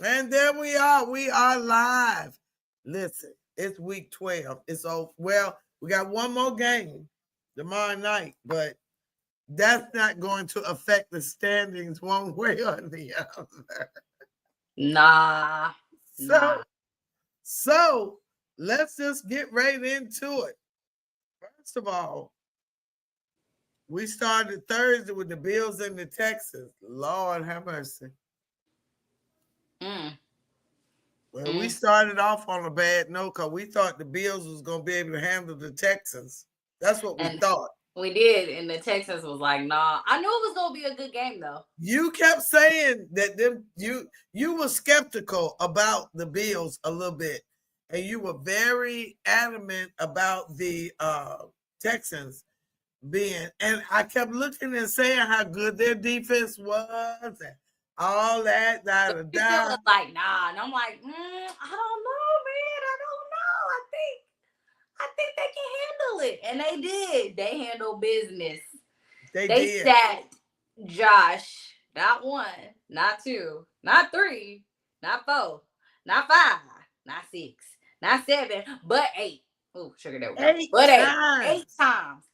And there we are. We are live. Listen, it's week 12. It's over. Well, we got one more game tomorrow night, but that's not going to affect the standings one way or the other. Nah. So let's just get right into it. First of all, we started Thursday with the Bills and the Texans. Lord have mercy. Mm. Well, we started off on a bad note because we thought the Bills was going to be able to handle the Texans. That's what we thought. We did, and the Texans was like, nah. I knew it was going to be a good game, though. You kept saying that you were skeptical about the Bills a little bit, and you were very adamant about the Texans being. And I kept looking and saying how good their defense was, and all that. But you still was like, nah, and I'm like, I don't know, man. I don't know. I think they can handle it, and they did. They handled business. They did. Sacked Josh. Not one, not two, not three, not four, not five, not six, not seven, but eight. Oh, sugar, there we go. But eight times.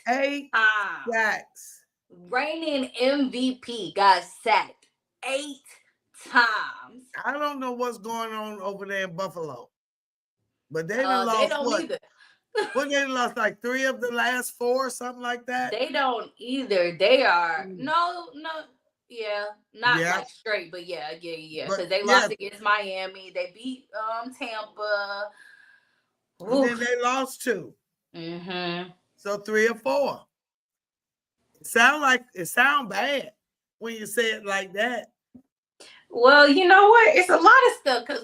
Eight times. Sacks. Reigning MVP got sacked 8 times. I don't know what's going on over there in Buffalo, but they lost. They don't either. What, they lost like 3 of the last 4, something like that? They don't either. They are no, not like straight, but yeah. Because they lost against Miami. They beat Tampa. And then they lost 2. Mm-hmm. So 3 or 4. It sound bad when you say it like that. Well, you know what? It's a lot of stuff because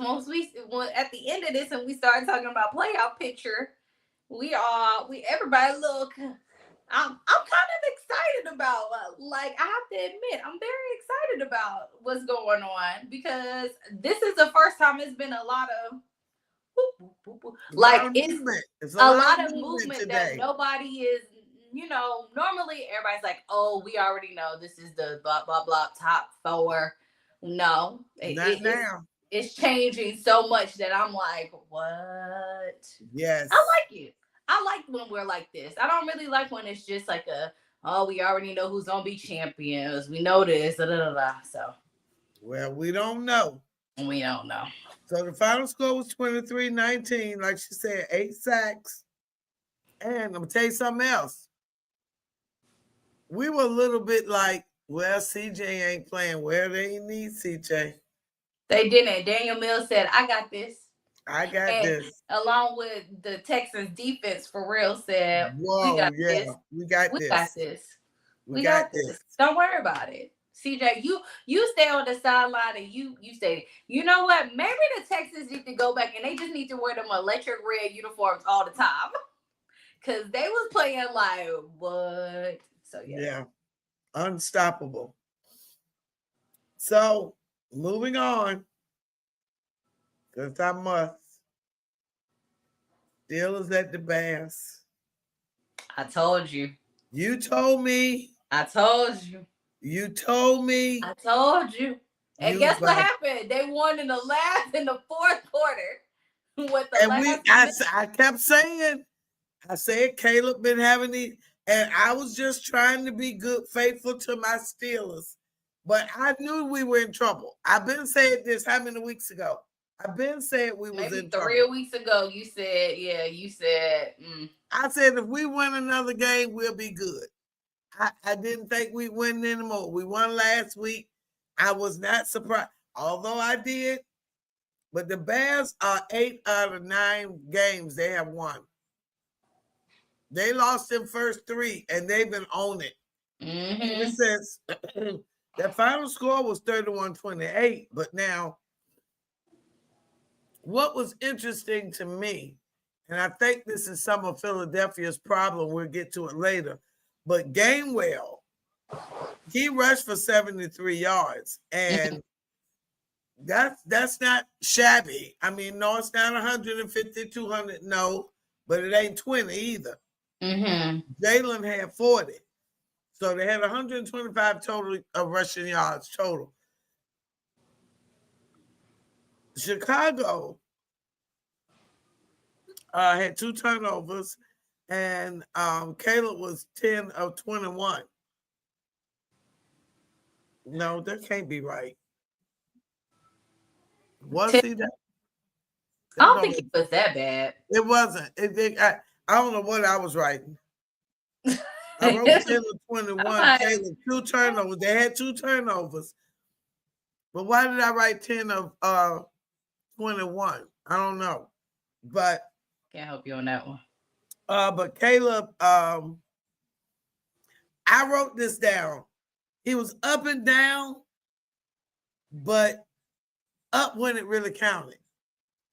when at the end of this and we started talking about playoff picture, everybody look. I'm kind of excited about, like, I have to admit, I'm very excited about what's going on because this is the first time it's been a lot of it's a lot of movement that nobody is, normally everybody's like, oh, we already know this is the blah, blah, blah top 4. No, it's changing so much that I'm like, what? Yes. I like it. I like when we're like this. I don't really like when it's just like we already know who's gonna be champions. We know this, So, well, we don't know. We don't know. So the final score was 23-19. Like she said, 8 sacks. And I'm gonna tell you something else. We were a little bit like, well, CJ ain't playing. Well, they need CJ. They didn't. Daniel Mills said, I got this. I got this. Along with the Texans defense, for real, said, we got this. We got this. We got this. Don't worry about it. CJ, you stay on the sideline and you say, you know what? Maybe the Texans need to go back and they just need to wear them electric red uniforms all the time. Because they was playing like, what? So, yeah. Unstoppable. So, moving on. Because I must. Steelers at the Bears. I told you. You told me. I told you. You told me. I told you. And guess what happened? They won in the 4th quarter. I kept saying, Caleb been having these, and I was just trying to be good, faithful to my Steelers. But I knew we were in trouble. I've been saying this how many weeks ago? I've been saying we was in trouble. 3 weeks ago, you said. I said if we win another game, we'll be good. I didn't think we'd win anymore. We won last week. I was not surprised, although I did. But the Bears are 8 out of 9 games they have won. They lost them first 3, and they've been on it. Mm-hmm. Since that final score was 31-28, but now what was interesting to me, and I think this is some of Philadelphia's problem, we'll get to it later, but Gainwell, he rushed for 73 yards, and that's not shabby. I mean, no, it's not 150, 200, no, but it ain't 20 either. Mm-hmm. Jalen had 40. So they had 125 total of rushing yards total. Chicago had 2 turnovers, and Caleb was 10 of 21. No, that can't be right. Was he that? I don't think it was that bad. It wasn't. I don't know what I was writing. I wrote 10 of 21. Caleb, 2 turnovers. They had 2 turnovers. But why did I write 10 of 21? I don't know. But can't help you on that one. But Caleb, I wrote this down. He was up and down, but up when it really counted.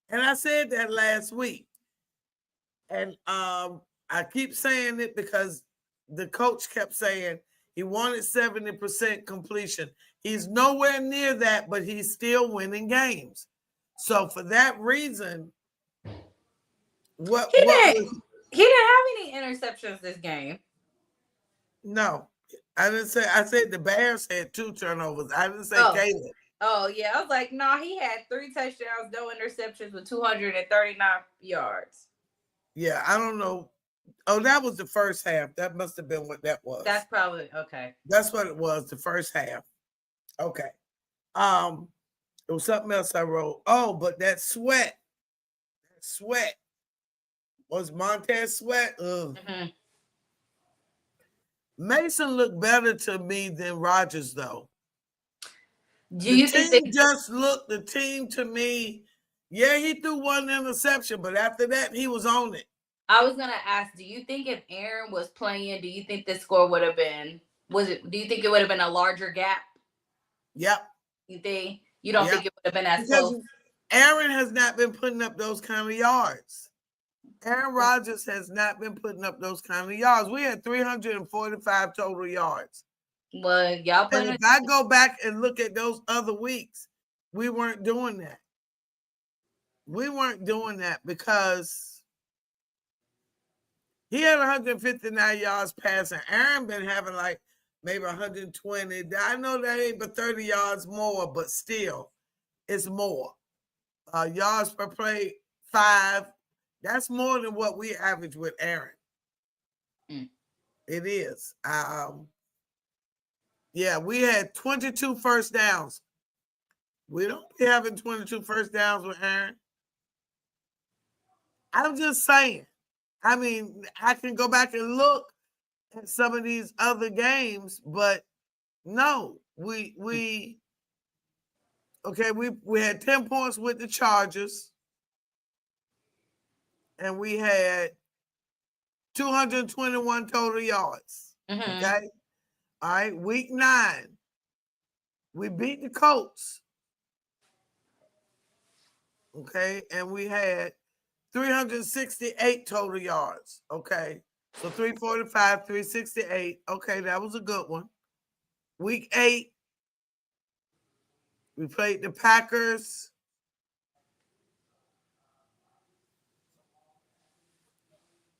And I said that last week. And I keep saying it because the coach kept saying he wanted 70% completion. He's nowhere near that, but he's still winning games. So for that reason, he didn't have any interceptions this game. No, I didn't say. I said the Bears had 2 turnovers. I didn't say Caleb. Oh yeah, I was like, no, he had 3 touchdowns, no interceptions, with 239 yards. Yeah, I don't know. Oh, that was the first half. That must have been what that was. That's probably okay. That's what it was. The first half. Okay. It was something else I wrote. Oh, but that Sweat was Montez Sweat. Mm-hmm. Mason looked better to me than Rodgers, though. Do you think the team to me? Yeah, he threw 1 interception, but after that, he was on it. I was gonna ask, do you think if Aaron was playing, do you think the score would have been? Do you think it would have been a larger gap? Yep. You think? You don't think it would have been as close? Aaron has not been putting up those kind of yards. Aaron Rodgers has not been putting up those kind of yards. We had 345 total yards. Well, y'all. And if I go back and look at those other weeks, we weren't doing that. We weren't doing that because he had 159 yards passing. Aaron been having like maybe 120. I know that ain't but 30 yards more, but still, it's more. Yards per play, 5. That's more than what we average with Aaron. It is. Yeah, we had 22 first downs. We don't be having 22 first downs with Aaron. I'm just saying. I mean, I can go back and look at some of these other games, but no, we had 10 points with the Chargers, and we had 221 total yards. Mm-hmm. Okay. All right. Week 9, we beat the Colts. Okay. And we had 368 total yards. Okay. So 345, 368. Okay. That was a good one. Week 8, we played the Packers.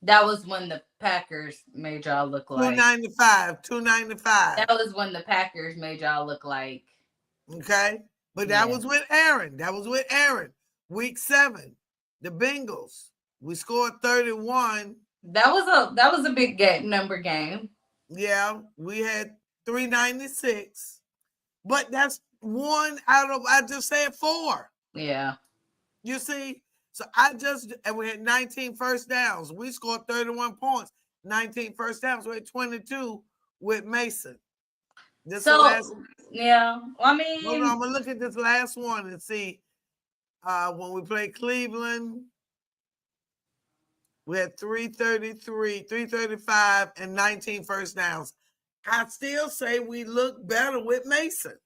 That was when the Packers made y'all look like 295. That was when the Packers made y'all look like. Okay. But that was with Aaron. Week 7, the Bengals. We scored 31. That was a big number game. Yeah, we had 396. But that's 1 out of, I just said 4. Yeah. You see? So and we had 19 first downs. We scored 31 points, 19 first downs. We had 22 with Mason. Yeah. I mean, hold on, I'm gonna look at this last one and see. When we played Cleveland, we had 333, 335, and 19 first downs. I still say we look better with Mason.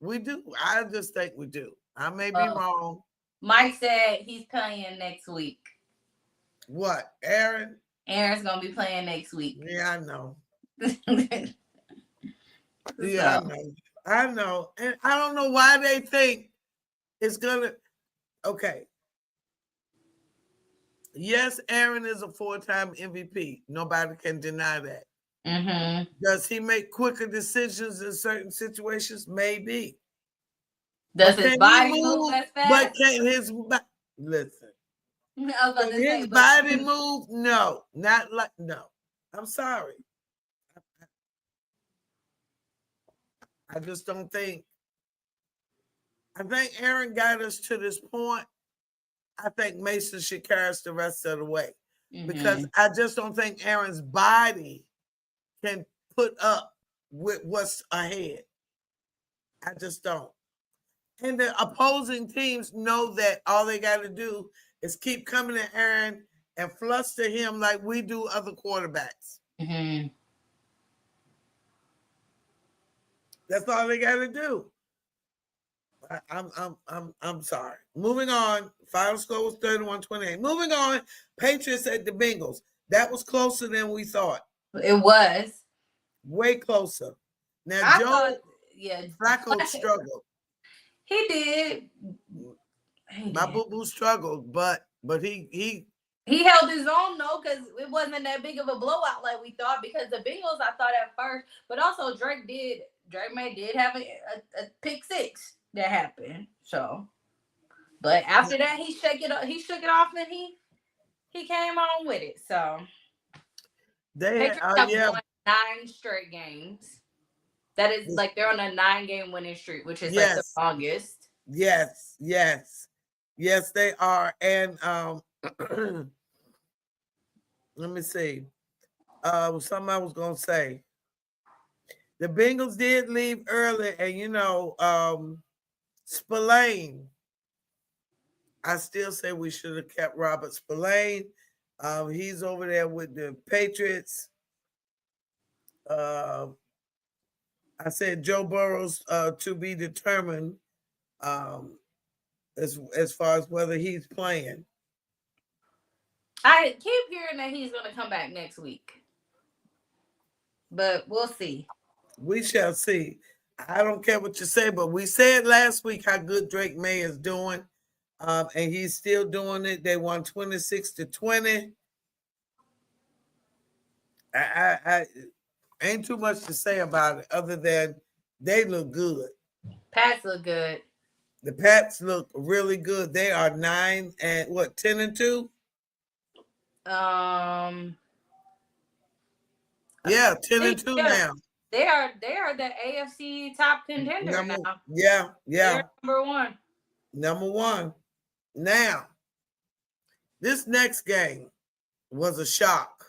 We do. I just think we do. I may be wrong. Mike said he's playing next week. What, Aaron? Aaron's gonna be playing next week. Yeah, I know. Yeah, I know. And I don't know why they think it's gonna. Okay. Yes, Aaron is a 4-time MVP. Nobody can deny that. Mm-hmm. Does he make quicker decisions in certain situations? Maybe. Does his body move as fast? But can his listen? I was about to say, his body move? No, not like no. I'm sorry. I just don't think. I think Aaron got us to this point. I think Mason should carry us the rest of the way because I just don't think Aaron's body can put up with what's ahead. I just don't. And the opposing teams know that all they got to do is keep coming to Aaron and fluster him like we do other quarterbacks. Mm-hmm. That's all they got to do. I'm sorry. Moving on. Final score was 31-28. Moving on. Patriots at the Bengals. That was closer than we thought. It was way closer. Now, Flacco struggled. He did. My boo-boo struggled, but he held his own though, because it wasn't that big of a blowout like we thought. Because the Bengals, I thought at first, but also Drake May did have a pick six that happened. So, but after that, he shook it off, and he came on with it. So they have won 9 straight games. That is like they're on a 9-game winning streak, which is like the longest. Yes, they are. And let me see. Something I was gonna say. The Bengals did leave early, and Spillane. I still say we should have kept Robert Spillane. He's over there with the Patriots. I said Joe Burrows to be determined as far as whether he's playing. I keep hearing that he's going to come back next week, but we'll see. We shall see. I don't care what you say, but we said last week how good Drake May is doing, and he's still doing it. They won 26-20. I ain't too much to say about it other than they look good. Pats look good. The Pats look really good. They are 10-2. Yeah, 10-2 now. They are the AFC top contender now. Yeah. They're number 1. Number 1. Now, this next game was a shock.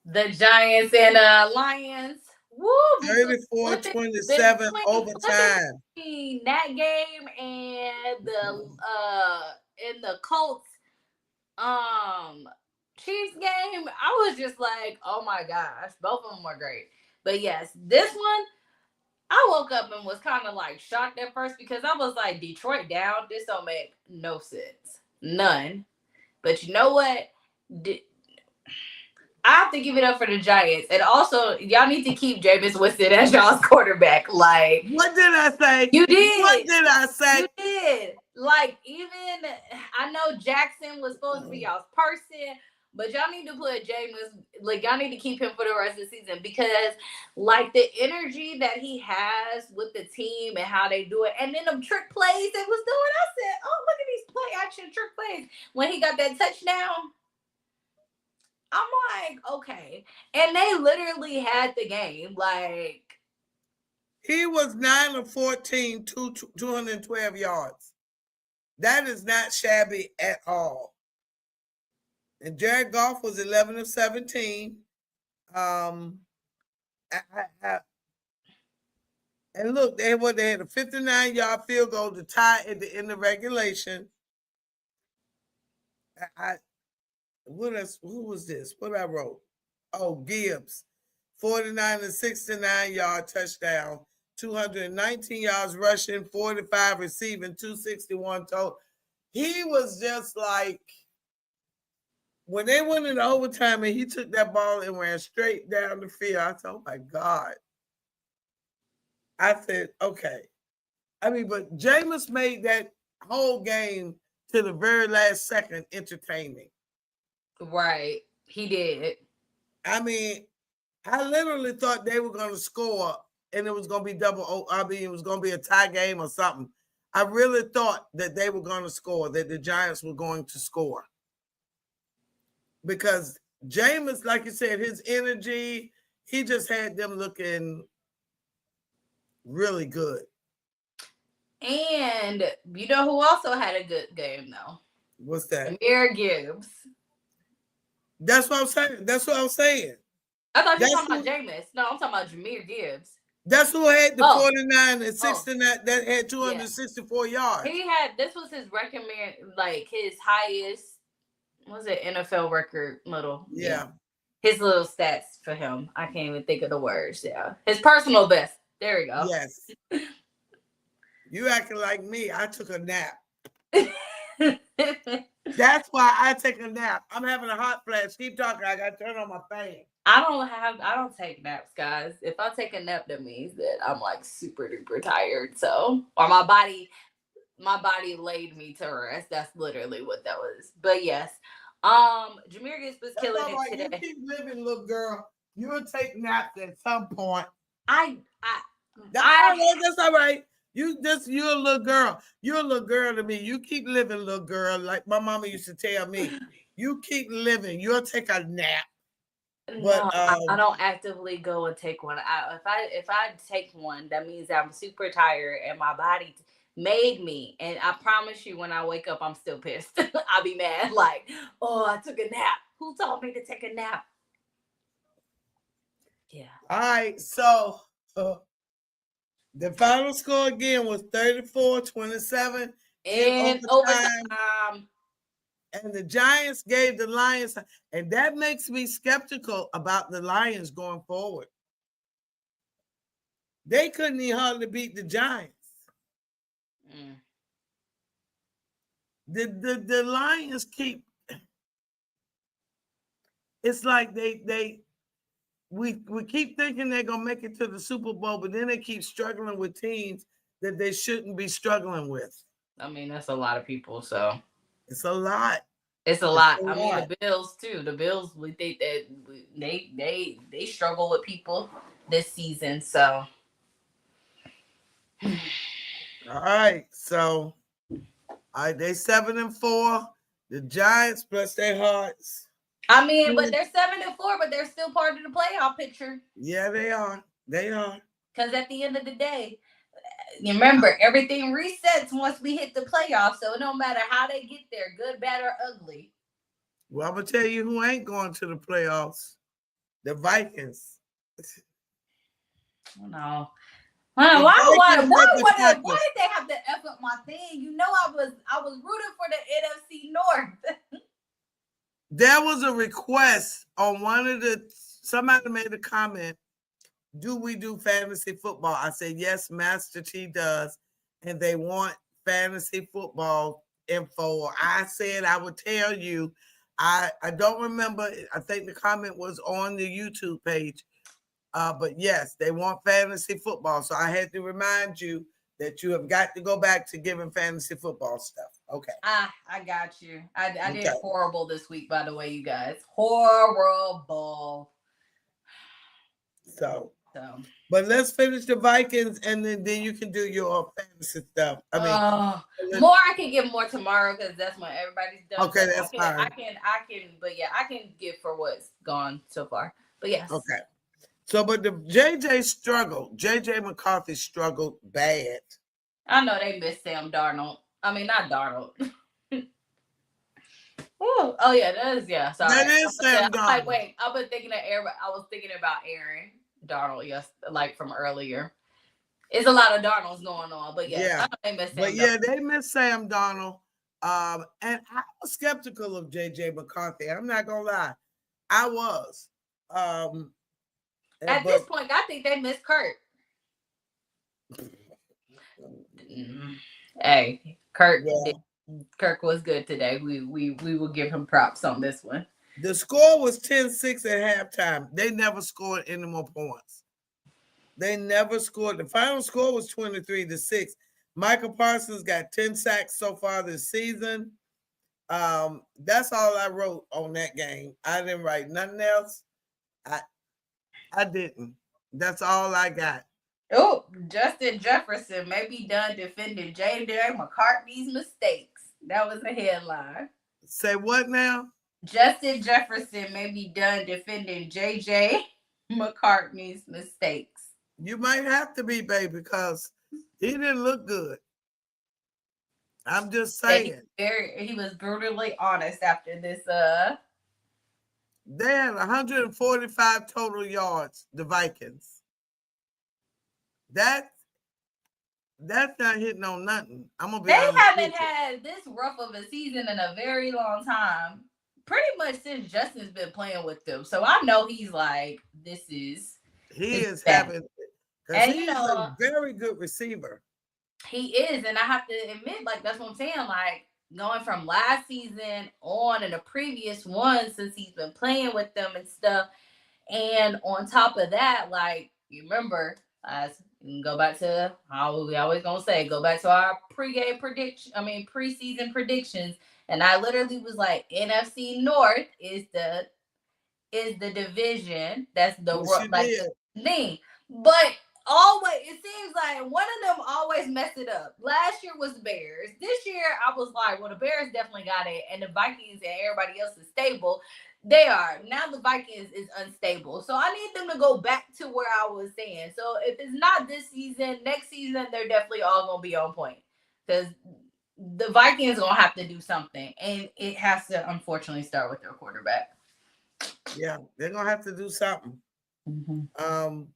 The Giants and Lions. Woo! 34-27 overtime. That game and the Colts Chiefs game, I was just like, oh my gosh, both of them were great. But yes, this one, I woke up and was kind of like shocked at first because I was like, Detroit down? This don't make no sense. None. But you know what? I have to give it up for the Giants. And also, y'all need to keep Jameis Winston as y'all's quarterback. Like, what did I say? You did. What did I say? You did. Like, even, I know Jackson was supposed to be y'all's person, but y'all need to put Jameis, like, y'all need to keep him for the rest of the season because, like, the energy that he has with the team and how they do it, and then them trick plays they was doing, I said, oh, look at these play-action trick plays. When he got that touchdown, I'm like, okay. And they literally had the game. Like, he was 9 of 14, 212 yards. That is not shabby at all. And Jared Goff was 11 of 17. And look, they had a 59-yard field goal to tie at the end of regulation. Who was this? What I wrote? Oh, Gibbs. 49 and 69-yard touchdown. 219 yards rushing, 45 receiving, 261 total. He was just like, when they went into overtime and he took that ball and ran straight down the field, I said, oh my God. I said, okay. I mean, but Jameis made that whole game to the very last second entertaining. Right. He did. I mean, I literally thought they were going to score and it was going to be it was going to be a tie game or something. I really thought that they were going to score, that the Giants were going to score. Because Jameis, like you said, his energy, he just had them looking really good. And you know who also had a good game, though? What's that? Jahmyr Gibbs. That's what I'm saying. That's what I'm saying. I thought you were talking about Jameis. No, I'm talking about Jahmyr Gibbs. That's who had the 49 and 69 that had 264 yards. This was his his highest, was it NFL record his little stats for him. I can't even think of the words. Yeah. His personal best. There we go. Yes. You acting like me. I took a nap. That's why I take a nap. I'm having a hot flash. Keep talking. I got to turn on my fan. I don't take naps, guys. If I take a nap, that means that I'm like super duper tired. So, or my body laid me to rest. That's literally what that was. But yes, Jahmyr Gibbs was killing it today. You keep living, little girl. You'll take naps at some point. That's all right. You're a little girl. You're a little girl to me. You keep living, little girl. Like my mama used to tell me, you keep living. You'll take a nap. But no, I don't actively go and take one. If I take one, that means I'm super tired and my body made me. And I promise you, when I wake up, I'm still pissed. I'll be mad. Like, oh, I took a nap. Who told me to take a nap? Yeah. All right. So the final score again was 34-27 in overtime. And the Giants gave the Lions, and that makes me skeptical about the Lions going forward. They couldn't even hardly beat the Giants. The Lions keep. It's like we keep thinking they're gonna make it to the Super Bowl, but then they keep struggling with teams that they shouldn't be struggling with. I mean, that's a lot of people. So it's a lot. It's a lot. I mean, the Bills too. The Bills, we think that they struggle with people this season. So, all right. So, they 7-4. The Giants, bless their hearts. I mean, but they're 7-4, but they're still part of the playoff picture. Yeah, they are. They are. Because at the end of the day, you remember, everything resets once we hit the playoffs. So it don't matter how they get there, good, bad, or ugly. Well, I'm going to tell you who ain't going to the playoffs. The Vikings. No. Why did they have to F up my thing? You know I was rooting for the NFC North. There was a request on somebody made a comment. Do we do fantasy football? I said, yes, Master T does. And they want fantasy football info. I said I would tell you. I don't remember. I think the comment was on the YouTube page. But yes, they want fantasy football. So I had to remind you that you have got to go back to giving fantasy football stuff. Okay. I got you. I did horrible this week, by the way, you guys. Horrible. So, but let's finish the Vikings, and then you can do your fantasy stuff. I mean, I can give more tomorrow because that's when everybody's done. Okay, that's fine. I can give for what's gone so far. But yes. Okay. So, but the JJ struggled. JJ McCarthy struggled bad. I know they missed Sam Darnold. I mean, not Darnold. Oh yeah, that is Sorry. That is Sam Darnold. Like, wait, I was thinking about Aaron Darnold, yes, like from earlier. It's a lot of Darnolds going on, but yeah, I know they missed Sam Darnold. They missed Sam Darnold. And I was skeptical of JJ McCarthy. I'm not gonna lie, I was. At this point, I think they missed Kirk. Hey, Kirk. Yeah. Kirk was good today. We will give him props on this one. The score was 10-6 at halftime. They never scored any more points. They never scored. The final score was 23-6. Michael Parsons got 10 sacks so far this season. That's all I wrote on that game. I didn't write nothing else. I didn't. That's all I got. Oh, Justin Jefferson may be done defending J.J. McCarthy's mistakes. That was a headline. Say what now? Justin Jefferson may be done defending J.J. McCarthy's mistakes. You might have to be, baby, because he didn't look good. I'm just saying. He was brutally honest after this. They had 145 total yards, the Vikings. That's not hitting on nothing. I'm gonna be honest. They haven't had this rough of a season in a very long time. Pretty much since Justin's been playing with them. So I know he's like, this is. He is having, because he's a very good receiver. He is, and I have to admit, like, that's what I'm saying. Like, going from last season on and the previous one, since he's been playing with them and stuff. And on top of that, like, you remember, go back to how we always gonna say, go back to our preseason predictions. And I literally was like, NFC North is the division that's the thing. But always, it seems like one of them always messed it up. Last year was the Bears. This year, I was like, well, the Bears definitely got it, and the Vikings and everybody else is stable. They are. Now the Vikings is unstable. So I need them to go back to where I was saying. So if it's not this season, next season, they're definitely all going to be on point. Because the Vikings are going to have to do something. And it has to, unfortunately, start with their quarterback. Yeah, they're going to have to do something.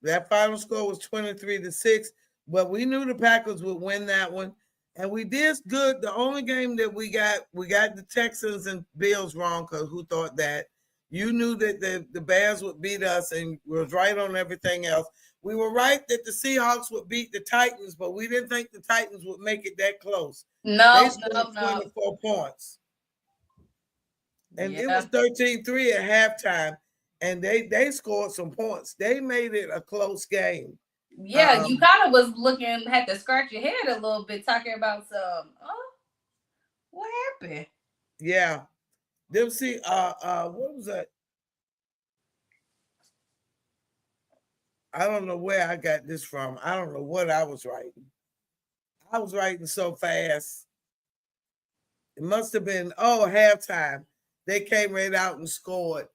That final score was 23-6, but we knew the Packers would win that one, and we did good. The only game that we got the Texans and Bills wrong, because who thought that? You knew that the Bears would beat us, and was right on everything else. We were right that the Seahawks would beat the Titans, but we didn't think the Titans would make it that close. No, they scored 24 points, and it was 13-3 at halftime. And they scored some points. They made it a close game. Yeah, you kind of was had to scratch your head a little bit talking about what happened? Yeah. What was that? I don't know where I got this from. I don't know what I was writing. I was writing so fast. It must have been, halftime. They came right out and scored.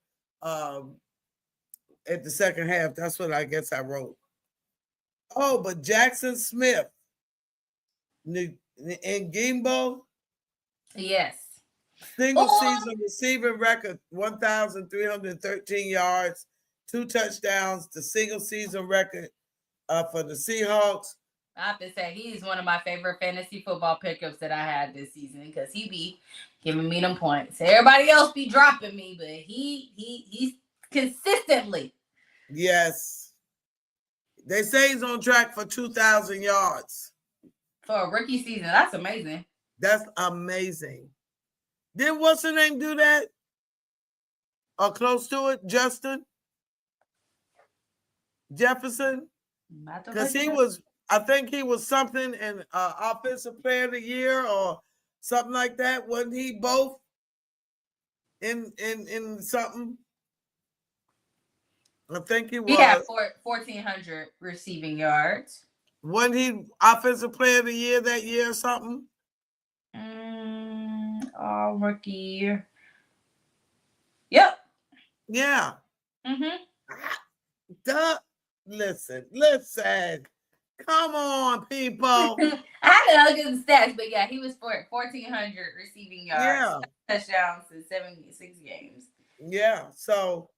At the second half, that's what I guess I wrote. Oh, but Jackson Smith and Ngimbo, yes, single season receiving record 1,313 yards, 2 touchdowns, the single season record for the Seahawks. I have to say he's one of my favorite fantasy football pickups that I had this season, because he be giving me them points. Everybody else be dropping me, but he's consistently. Yes. They say he's on track for 2,000 yards. For a rookie season. That's amazing. That's amazing. Did what's her name do that? Or close to it? Justin Jefferson? Because I think he was something in Offensive Player of the Year or something like that. Wasn't he both in something? I think he was. He had 1,400 receiving yards. Wasn't he Offensive Player of the Year that year or something? Rookie. Yep. Yeah. Listen. Come on, people. I had to look at the stats, but yeah, he was 1,400 receiving yards, touchdowns in 76 games. Yeah. So,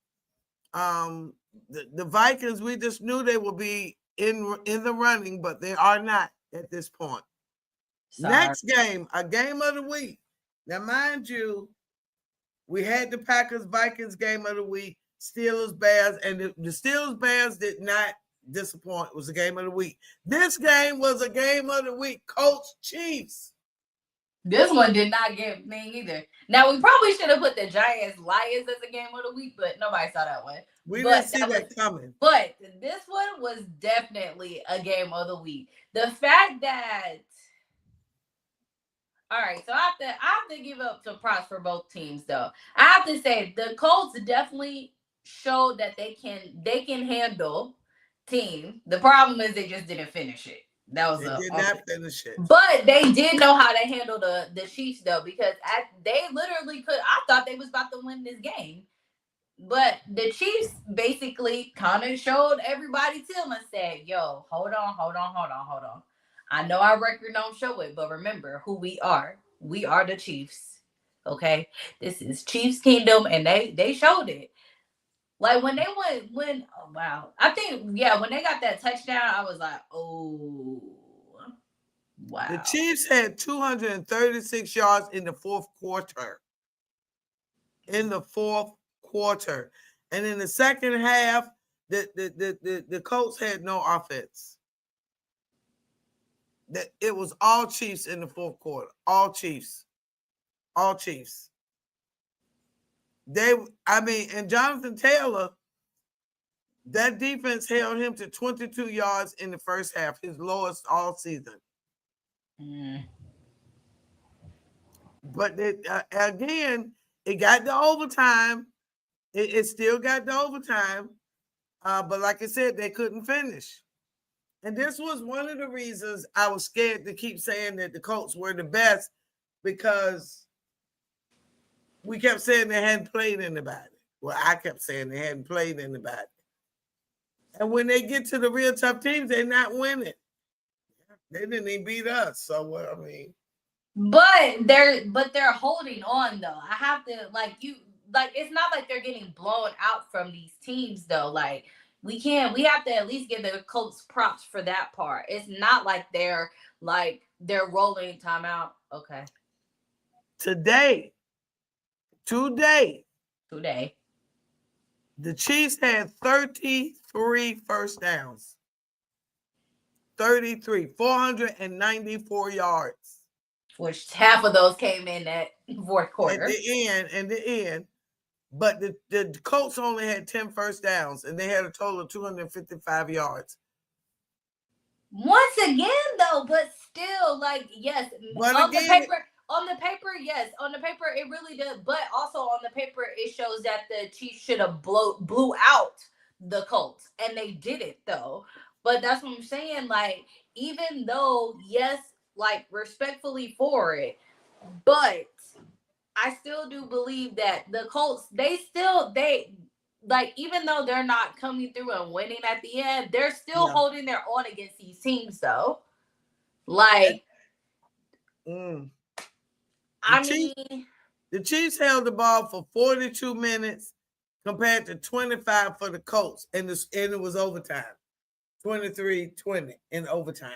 the Vikings, we just knew they would be in the running, but they are not at this point. Sorry. Next game, a game of the week. Now, mind you, we had the Packers-Vikings game of the week, Steelers-Bears, and the Steelers-Bears did not disappoint. It was a game of the week. This game was a game of the week. Colts-Chiefs. This one did not get me either. Now, we probably should have put the Giants-Lions as a game of the week, but nobody saw that one. We didn't see that coming. But this one was definitely a game of the week. The fact that, all right, so I have to give up some props for both teams, though. I have to say the Colts definitely showed that they can handle team. The problem is they just didn't finish it. That was they did not finish it. But they did know how to handle the Chiefs though, because they literally could. I thought they was about to win this game, but the Chiefs basically kind of showed everybody to and said, "Yo, hold on. I know our record don't show it, but remember who we are. We are the Chiefs. Okay, this is Chiefs Kingdom, and they showed it." Like when they went, oh wow. I think, yeah, when they got that touchdown, I was like, oh, wow. The Chiefs had 236 yards in the fourth quarter. And in the second half, the Colts had no offense. It was all Chiefs in the fourth quarter. All Chiefs. And Jonathan Taylor, that defense held him to 22 yards in the first half, his lowest all season. But again, it got to overtime. It still got to overtime. But like I said, they couldn't finish. And this was one of the reasons I was scared to keep saying that the Colts were the best, because we kept saying they hadn't played anybody. Well, I kept saying they hadn't played anybody. And when they get to the real tough teams, they're not winning. They didn't even beat us. So, I mean. But they're holding on, though. I have to, it's not like they're getting blown out from these teams, though. Like, we have to at least give the Colts props for that part. It's not like they're rolling timeout. Okay. Today, the Chiefs had 33 first downs. 33, 494 yards. Which half of those came in that fourth quarter. At the end. But the Colts only had 10 first downs, and they had a total of 255 yards. Once again, though, but still, yes. But on the paper, yes. On the paper, it really does. But also on the paper, it shows that the Chiefs should have blew out the Colts. And they didn't, though. But that's what I'm saying. Even though, yes, respectfully for it, but I still do believe that the Colts, even though they're not coming through and winning at the end, they're still holding their own against these teams, though. The Chiefs held the ball for 42 minutes compared to 25 for the Colts, and it was overtime. 23-20 in overtime.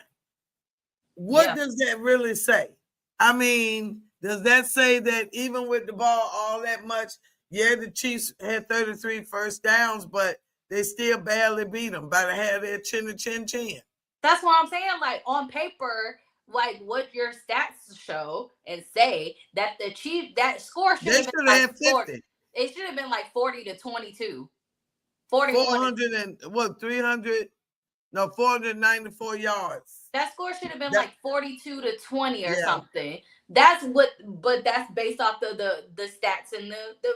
What does that really say? I mean, does that say that even with the ball all that much, the Chiefs had 33 first downs, but they still barely beat them by the hair of their chin to chin. That's what I'm saying. On paper, what your stats show and say that the Chiefs, that score should have been 50. It should have been 40-22. 494 yards. That score should have been 42-20 or something. That's based off the stats and the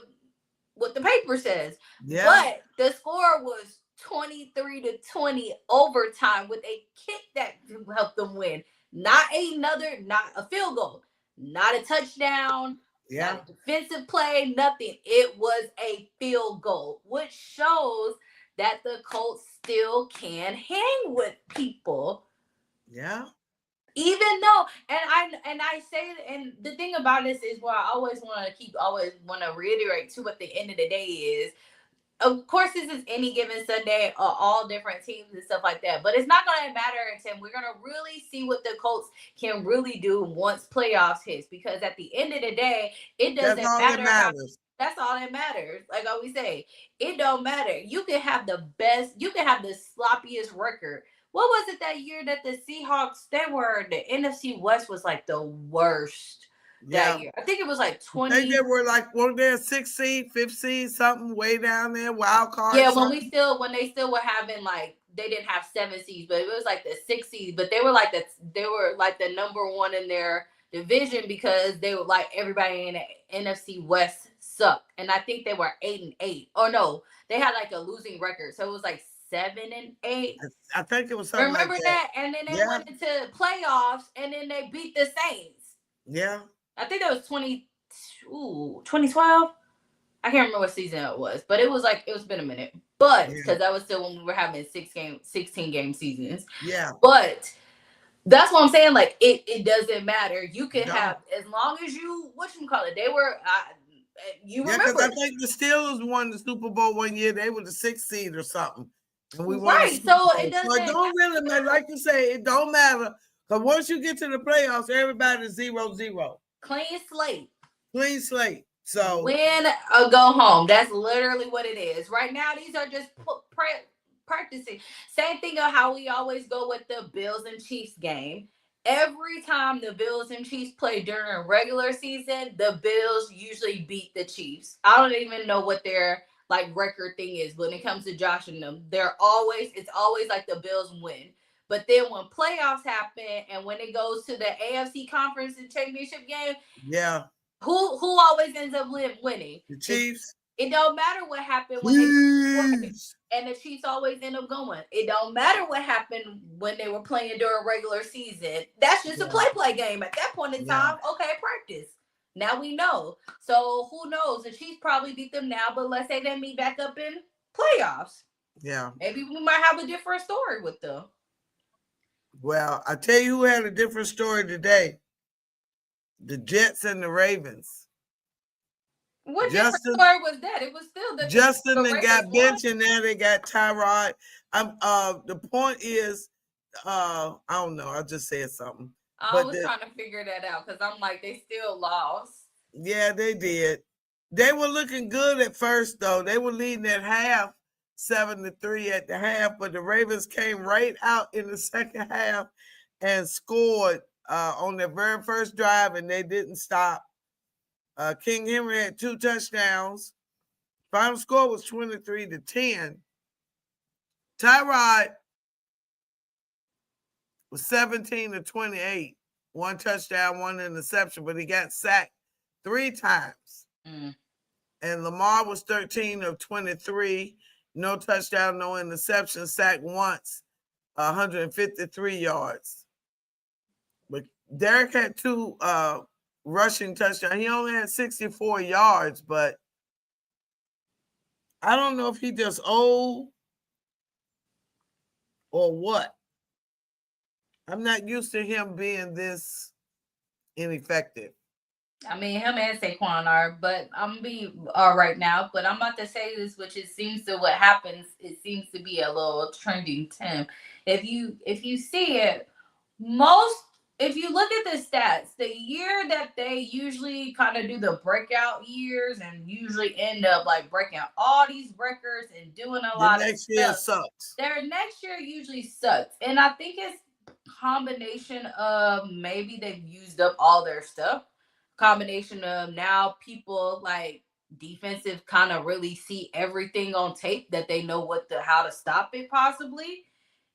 what the paper says. Yeah. But the score was 23-20 overtime with a kick that helped them win. Not a field goal, not a touchdown, not a defensive play, nothing. It was a field goal, which shows that the Colts still can hang with people. Yeah. Even though, and I say, and the thing about this is what I always want to reiterate too at the end of the day is, of course, this is any given Sunday, all different teams and stuff like that. But it's not going to matter until we're going to really see what the Colts can really do once playoffs hits. Because at the end of the day, it doesn't matter. That's all that matters. Like I always say, it don't matter. You can have the best, you can have the sloppiest record. What was it that year that the Seahawks, the NFC West was the worst that year? I think it was 20. I think they were weren't they a 6th seed, 5th seed, something way down there, wild card? Yeah, when they still were having they didn't have 7 seeds, but it was the 6 seeds, but they were the number one in their division because they were everybody in the NFC West sucked. And I think they were 8-8. Or no, they had a losing record. So it was 7-8. I think it was something Remember like that? And then they went into playoffs, and then they beat the Saints. Yeah. I think that was 2012. I can't remember what season it was, but it was been a minute. But because that was still when we were having 16 game seasons. Yeah. But that's what I'm saying. Like it doesn't matter. You could have, as long as you, they were, you remember. Because I think the Steelers won the Super Bowl one year. They were the 6th seed or something. And we won. Right. So it doesn't. So it don't really matter. Like you say, it don't matter. Because once you get to the playoffs, everybody's 0-0. Clean slate. Clean slate. So win or go home. That's literally what it is. Right now, these are just practicing. Same thing of how we always go with the Bills and Chiefs game. Every time the Bills and Chiefs play during regular season, the Bills usually beat the Chiefs. I don't even know what their record thing is when it comes to Josh and them. It's always like the Bills win. But then when playoffs happen and when it goes to the AFC Conference and Championship game, who always ends up winning? The Chiefs. It don't matter what happened when they and the Chiefs always end up going. It don't matter what happened when they were playing during regular season. That's just a play game at that point in time. Okay, practice. Now we know. So who knows? The Chiefs probably beat them now, but let's say they meet back up in playoffs. Yeah. Maybe we might have a different story with them. Well, I tell you who had a different story today. The Jets and the Ravens. What different story was that? It was still the Justin that got benched, and now they got Tyrod. The point is, I don't know. I just said something. I was trying to figure that out because I'm like, they still lost. Yeah, they did. They were looking good at first, though. They were leading at half, 7-3 at the half, but the Ravens came right out in the second half and scored on their very first drive, and they didn't stop. King Henry had 2 touchdowns. Final score was 23-10. Tyrod was 17-28. 1 touchdown, 1 interception, but he got sacked 3 times. And Lamar was 13-23. No touchdown, no interception, sacked once, 153 yards. But Derek had 2 rushing touchdown. He only had 64 yards, but I don't know if he just old or what. I'm not used to him being this ineffective. I mean, him and Saquon are, but I'm gonna be all right now. But I'm about to say this, which it seems to what happens. It seems to be a little trending, Tim. If you see it, if you look at the stats, the year that they usually kind of do the breakout years and usually end up breaking all these records and doing a lot of stuff. Next year sucks. Their next year usually sucks. And I think it's combination of maybe they've used up all their stuff. Combination of now people defensive kind of really see everything on tape that they know how to stop it possibly.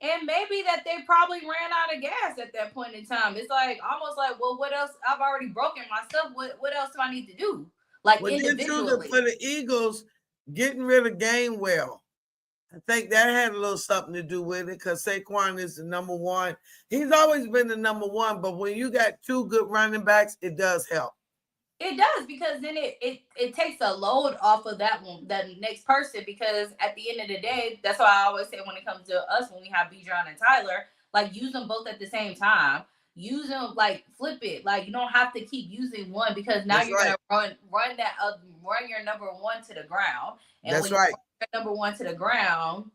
And maybe that they probably ran out of gas at that point in time. It's almost well, what else? I've already broken my stuff. What else do I need to do? Individually. For the Eagles, getting rid of Gainwell, I think that had a little something to do with it because Saquon is the number 1. He's always been the number 1, but when you got 2 good running backs, it does help. It does, because then it takes a load off of that next person, because at the end of the day, that's why I always say when it comes to us, when we have Bijan and Tyler, use them both at the same time. Use them, flip it. You don't have to keep using one, because now you're going to run your number 1 to the ground. And that's right. Your number 1 to the ground,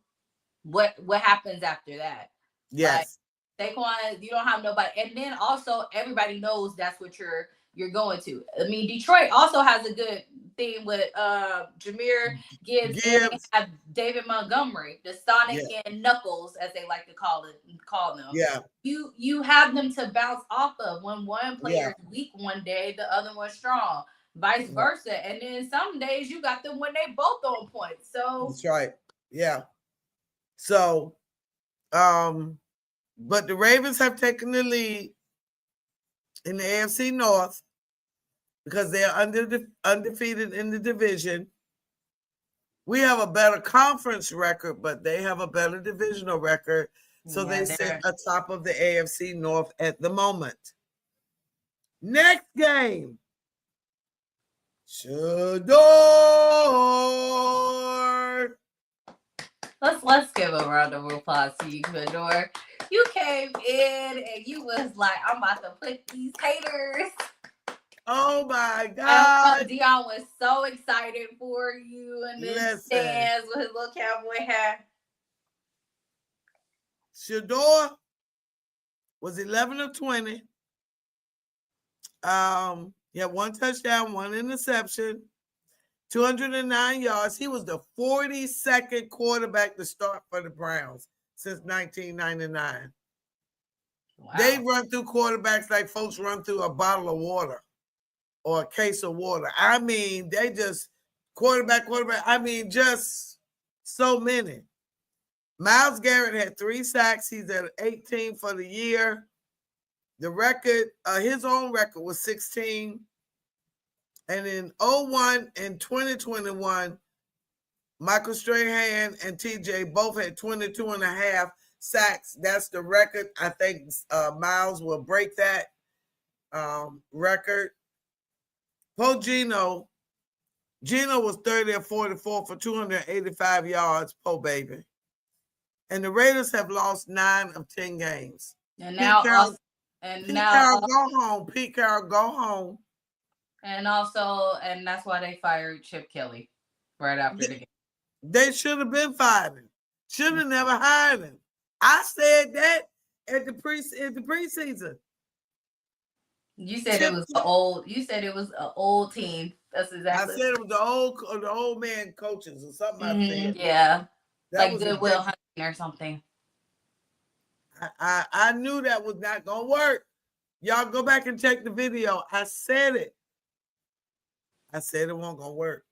what happens after that? Yes. Saquon, you don't have nobody. And then also everybody knows that's what you're going to. I mean, Detroit also has a good thing with Jahmyr Gibbs. And have David Montgomery, the Sonic and Knuckles, as they like to call them. Yeah. You have them to bounce off of. When one player is weak one day, the other one's strong. Vice versa. And then some days you got them when they both on point. So that's right. Yeah. So but the Ravens have taken the lead in the AFC North because they're undefeated in the division. We have a better conference record, but they have a better divisional record. So they sit atop of the AFC North at the moment. Next game. Shador. Let's give a round of applause to you, Shador. You came in and you was like, I'm about to put these haters. Oh my God. Dion was so excited for you in the stands with his little cowboy hat. Shador was 11 of 20. He had 1 touchdown, 1 interception, 209 yards. He was the 42nd quarterback to start for the Browns since 1999. Wow. They run through quarterbacks like folks run through a bottle of water or a case of water. I mean, they just quarterback. I mean, just so many. Myles Garrett had 3 sacks. He's at 18 for the year. The record, his own record was 16. And in 01 and 2021, Michael Strahan and TJ both had 22 and a half sacks. That's the record. I think Myles will break that record. Gino was 30 of 44 for 285 yards, baby. And the Raiders have lost 9 of 10 games. And now, Carroll, go home. Pete Carroll, go home. And that's why they fired Chip Kelly right after the game. They should have been fired him. Should have never hired him. I said that at the preseason. You said it was old. You said it was an old team. That's exactly. I said it was the old man coaches or something. I said. Yeah, that like Goodwill Hunting or something. I knew that was not gonna work. Y'all go back and check the video. I said it. I said it wasn't gonna work.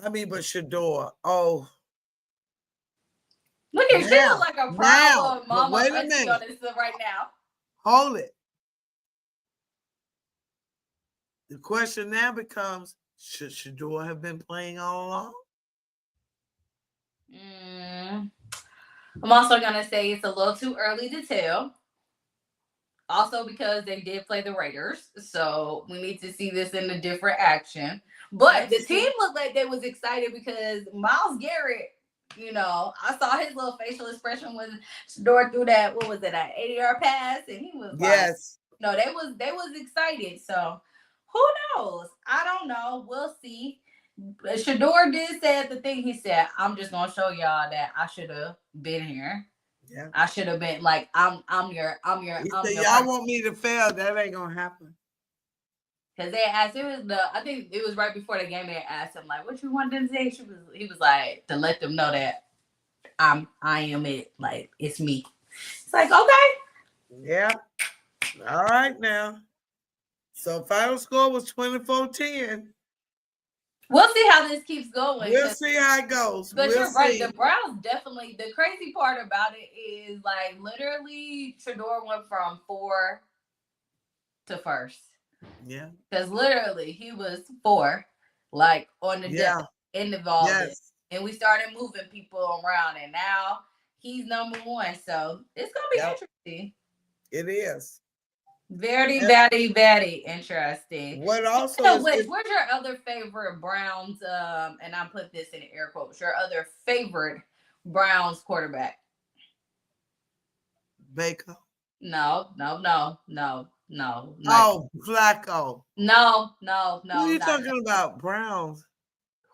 I mean, but Shador, oh. Look at you like a problem mama wait a minute. On this right now. Hold it. The question now becomes, should Shador have been playing all along? I'm also going to say it's a little too early to tell. Also because they did play the Raiders. So we need to see this in a different action. But the team looked like they was excited because Myles Garrett, I saw his little facial expression when Shador threw that, what was it, an 80-yard pass? And he was yes. Like, no, they was excited. So who knows? I don't know. We'll see. Shador did say at the thing, he said, I'm just going to show y'all that I should have been here. Yeah. I should have been like, I'm your y'all want me to fail. That ain't going to happen. Because they asked, I think it was right before the game, they asked him, like, what you want them to say? He was like, to let them know that I am it. Like, it's me. It's like, okay. Yeah. All right now. So final score was 24-10. We'll see how this keeps going. We'll see how it goes. But you're right. The Browns definitely, the crazy part about it is, like, literally, Shador went from 4 to 1st. Yeah. Because literally, he was 4, like, on the depth in the ball. Yes. And we started moving people around, and now he's number 1. So it's going to be interesting. It is. Very, very, very interesting. What also what's your other favorite Browns? And I put this in air quotes. Your other favorite Browns quarterback? Baker. No. Oh, Flacco. No. Who are you talking about? Browns.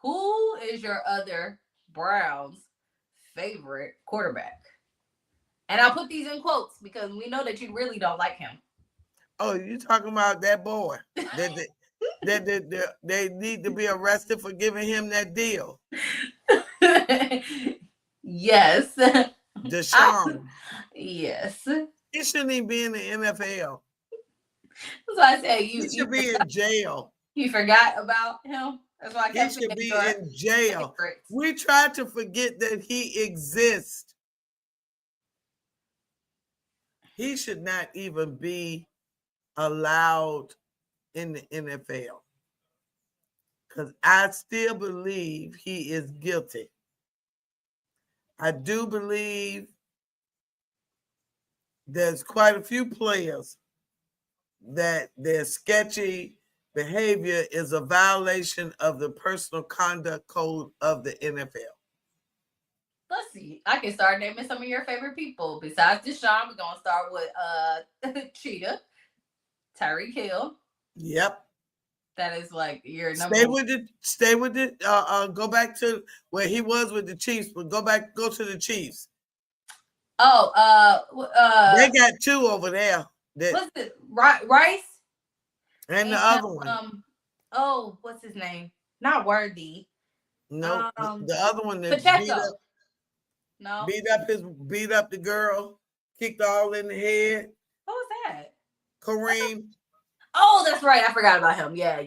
Who is your other Browns favorite quarterback? And I'll put these in quotes because we know that you really don't like him. Oh, you talking about that boy? They need to be arrested for giving him that deal. Yes. Deshaun. Yes. He shouldn't even be in the NFL. That's why I said he should be in jail. You forgot about him? That's why I kept he should be in jail. We try to forget that he exists. He should not even be allowed in the NFL. because I still believe he is guilty. I do believe there's quite a few players that their sketchy behavior is a violation of the personal conduct code of the NFL. Let's see. I can start naming some of your favorite people. Besides Deshaun, we're gonna start with Cheetah, Tyreek Hill. Yep. That is like your number. Stay with it. Go back to where he was with the Chiefs, but go to the Chiefs. Oh, they got two over there. What's it? Rice and the other one. Oh, what's his name? Not Worthy. No, the other one that beat up the girl, kicked all in the head. What was that? Kareem. Oh, that's right. I forgot about him. Yeah.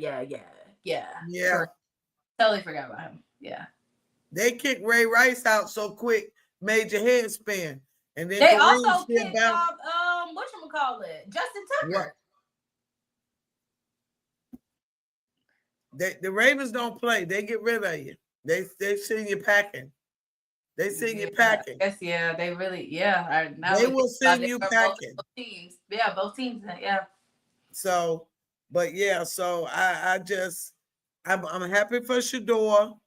Totally forgot about him. Yeah. They kicked Ray Rice out so quick, made your head spin. And then they also kicked off whatchamacallit, Justin Tucker. The Ravens don't play. They get rid of you. They send you packing. They send you packing. Yes, yeah, they really, they will send you packing. Both teams. Yeah, both teams. Yeah. So, but yeah, so I'm happy for Shedeur.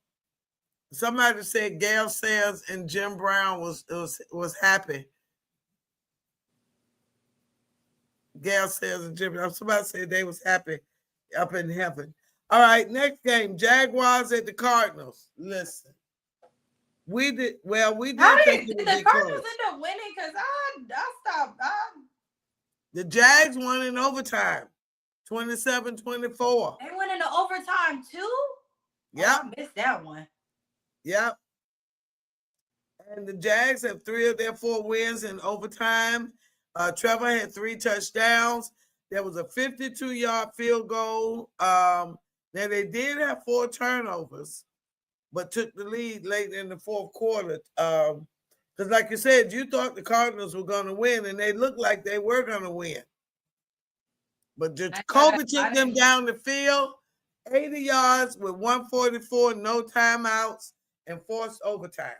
Somebody said Gale Sayers and Jim Brown was happy. Gale Sayers and Jim Brown. Somebody said they was happy up in heaven. All right, next game, Jaguars at the Cardinals. Listen, we did. How did the Cardinals end up winning? Because I stopped. The Jags won in overtime, 27-24. They went into overtime too? Yep. Oh, I missed that one. Yep. And the Jags have 3 of their 4 wins in overtime. Trevor had 3 touchdowns. There was a 52-yard field goal. Now, they did have 4 turnovers, but took the lead late in the fourth quarter. Because like you said, you thought the Cardinals were going to win, and they looked like they were going to win. But Jacoby took them down the field, 80 yards with 144, no timeouts, and forced overtime.